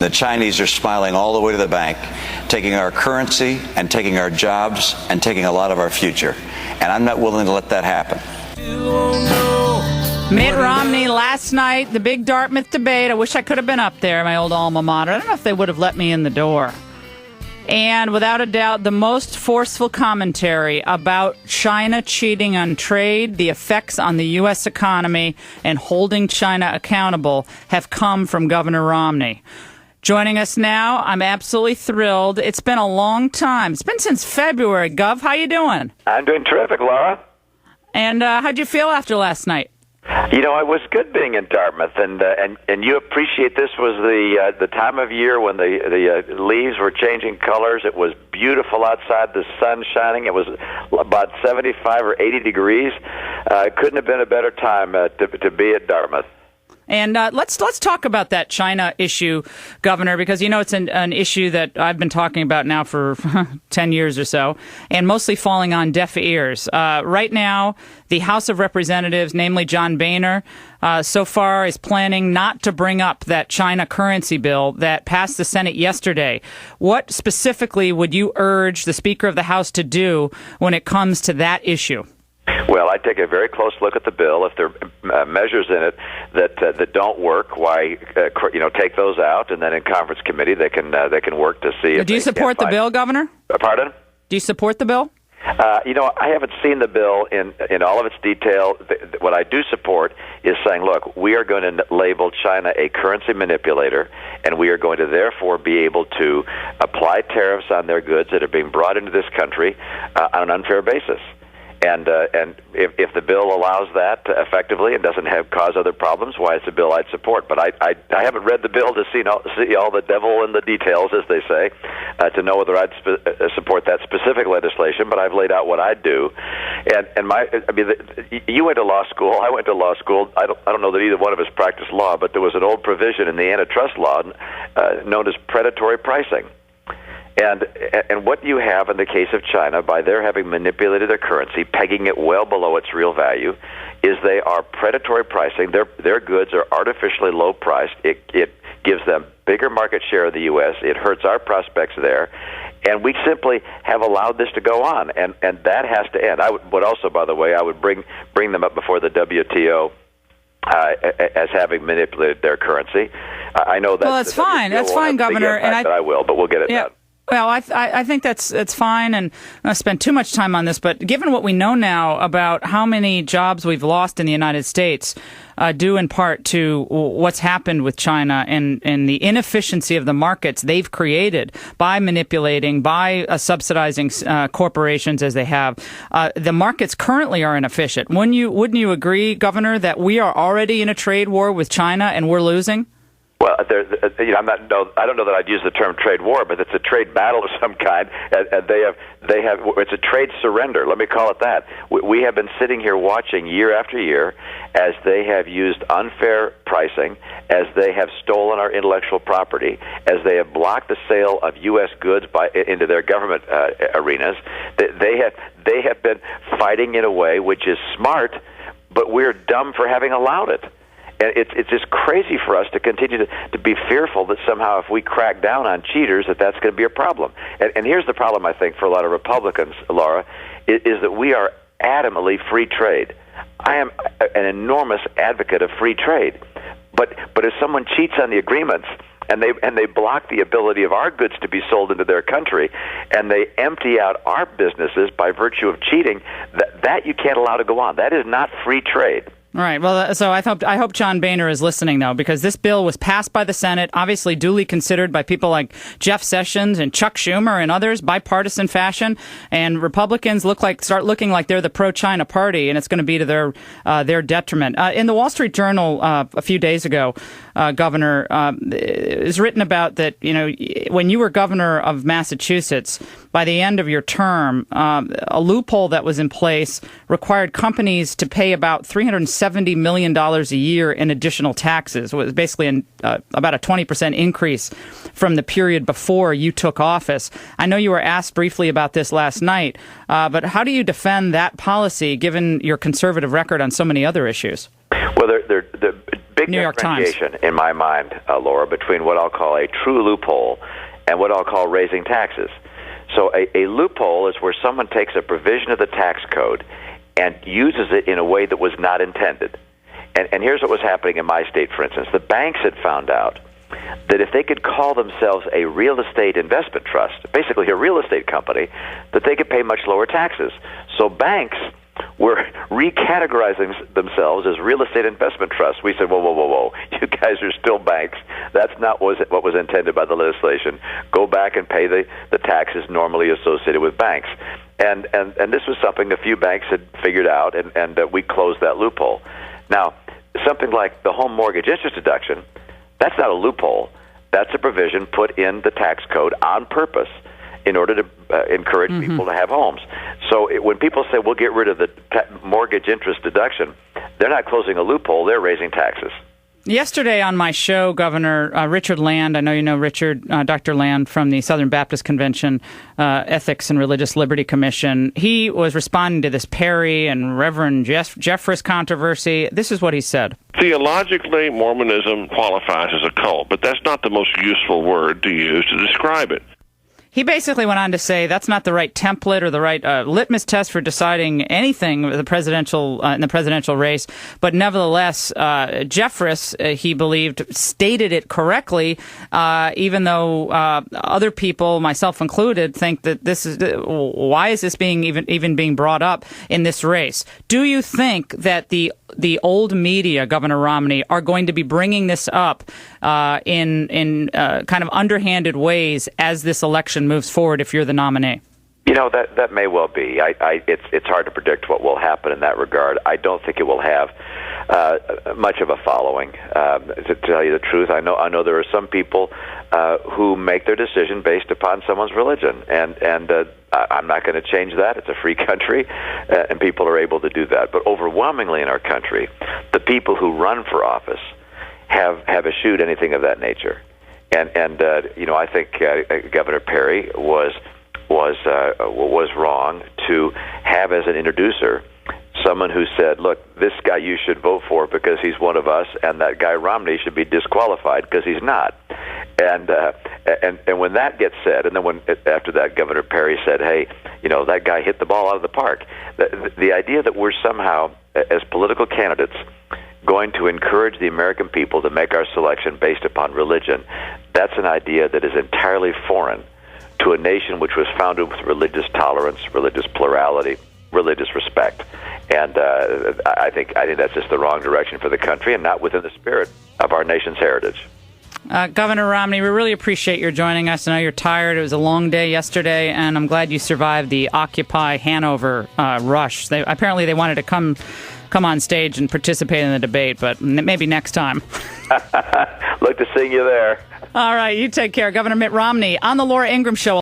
The Chinese are smiling all the way to the bank, taking our currency and taking our jobs and taking a lot of our future. And I'm not willing to let that happen. Mitt Romney last night, the big Dartmouth debate. I wish I could have been up there, my old alma mater. I don't know if they would have let me in the door. And without a doubt, the most forceful commentary about China cheating on trade, the effects on the U.S. economy, and holding China accountable have come from Governor Romney. Joining us now, I'm absolutely thrilled. It's been a long time. It's been since February. Gov, how you doing? I'm doing terrific, Laura. And how'd you feel after last night? You know, it was good being in Dartmouth, and you appreciate this was the time of year when the leaves were changing colors. It was beautiful outside, the sun shining. It was about 75 or 80 degrees. It couldn't have been a better time to be at Dartmouth. And let's talk about that China issue, Governor, because, you know, it's an issue that I've been talking about now for 10 years or so, and mostly falling on deaf ears. Right now, the House of Representatives, namely John Boehner, so far is planning not to bring up that China currency bill that passed the Senate yesterday. What specifically would you urge the Speaker of the House to do when it comes to that issue? Well, I take a very close look at the bill. If there are measures in it that don't work, why take those out, and then in conference committee they can work to see. Do you support the bill, Governor? Pardon? Do you support the bill? I haven't seen the bill in all of its detail. What I do support is saying, look, we are going to label China a currency manipulator, and we are going to therefore be able to apply tariffs on their goods that are being brought into this country on an unfair basis. And if the bill allows that effectively and doesn't cause other problems, why it's a bill I'd support. But I haven't read the bill to see all the devil in the details, as they say, to know whether I'd support that specific legislation. But I've laid out what I'd do. You went to law school. I went to law school. I don't know that either one of us practiced law, but there was an old provision in the antitrust law known as predatory pricing. And what you have in the case of China, by their having manipulated their currency, pegging it well below its real value, is they are predatory pricing. Their goods are artificially low priced. It gives them bigger market share of the U.S. It hurts our prospects there. And we simply have allowed this to go on, and that has to end. I would also, by the way, I would bring them up before the WTO as having manipulated their currency. I know that. Well, that's fine. That's fine, Governor. And I will, but we'll get it done. Well, I think that's fine, and I spend too much time on this, but given what we know now about how many jobs we've lost in the United States, due in part to what's happened with China and the inefficiency of the markets they've created by manipulating, by subsidizing corporations as they have, the markets currently are inefficient. Wouldn't you agree, Governor, that we are already in a trade war with China and we're losing? Well, I don't know that I'd use the term trade war, but it's a trade battle of some kind. And they have. It's a trade surrender. Let me call it that. We have been sitting here watching year after year as they have used unfair pricing, as they have stolen our intellectual property, as they have blocked the sale of U.S. goods into their government arenas. They have been fighting in a way which is smart, but we're dumb for having allowed it. And it's just crazy for us to continue to be fearful that somehow if we crack down on cheaters that's going to be a problem. And here's the problem, I think, for a lot of Republicans, Laura, is that we are adamantly free trade. I am an enormous advocate of free trade. But if someone cheats on the agreements and they block the ability of our goods to be sold into their country, and they empty out our businesses by virtue of cheating, that you can't allow to go on. That is not free trade. All right. Well, so I hope John Boehner is listening now, because this bill was passed by the Senate, obviously duly considered by people like Jeff Sessions and Chuck Schumer and others, bipartisan fashion. And Republicans start looking like they're the pro-China party, and it's going to be to their detriment. In the Wall Street Journal a few days ago, Governor, is written about that, when you were governor of Massachusetts, by the end of your term, a loophole that was in place required companies to pay about $370 million a year in additional taxes. It was basically about a 20% increase from the period before you took office. I know you were asked briefly about this last night, but how do you defend that policy given your conservative record on so many other issues? Well, the big New York Times. differentiation in my mind, Laura, between what I'll call a true loophole and what I'll call raising taxes. So a loophole is where someone takes a provision of the tax code and uses it in a way that was not intended. And here's what was happening in my state, for instance. The banks had found out that if they could call themselves a real estate investment trust, basically a real estate company, that they could pay much lower taxes. So banks were recategorizing themselves as real estate investment trusts. We said, whoa, you guys are still banks. That's not what was intended by the legislation. Go back and pay the taxes normally associated with banks. And this was something a few banks had figured out, and we closed that loophole. Now, something like the home mortgage interest deduction, that's not a loophole. That's a provision put in the tax code on purpose in order to encourage people to have homes. So when people say we'll get rid of the mortgage interest deduction, they're not closing a loophole, they're raising taxes. Yesterday on my show, Governor Richard Land, I know you know Richard, Dr. Land from the Southern Baptist Convention Ethics and Religious Liberty Commission, he was responding to this Perry and Reverend Jeffress controversy. This is what he said. Theologically, Mormonism qualifies as a cult, but that's not the most useful word to use to describe it. He basically went on to say that's not the right template or the right litmus test for deciding anything in the presidential race. But nevertheless, Jeffress, he believed, stated it correctly, even though other people, myself included, think that this is why is this being even being brought up in this race? Do you think that the old media, Governor Romney, are going to be bringing this up in kind of underhanded ways as this election moves forward if you're the nominee? You know, that may well be. It's hard to predict what will happen in that regard. I don't think it will have much of a following. To tell you the truth, I know there are some people who make their decision based upon someone's religion, and I'm not going to change that. It's a free country, and people are able to do that. But overwhelmingly in our country, the people who run for office have eschewed anything of that nature. And you know, I think Governor Perry was wrong to have as an introducer someone who said, look, this guy you should vote for because he's one of us, and that guy Romney should be disqualified because he's not. And when that gets said, and then after that Governor Perry said, hey, you know, that guy hit the ball out of the park. The idea that we're somehow, as political candidates, going to encourage the American people to make our selection based upon religion, that's an idea that is entirely foreign to a nation which was founded with religious tolerance, religious plurality, religious respect. And I think that's just the wrong direction for the country and not within the spirit of our nation's heritage. Governor Romney, we really appreciate your joining us. I know you're tired. It was a long day yesterday, and I'm glad you survived the Occupy Hanover rush. Apparently they wanted to come on stage and participate in the debate, but maybe next time. Look to seeing you there. All right, you take care. Governor Mitt Romney on the Laura Ingraham Show.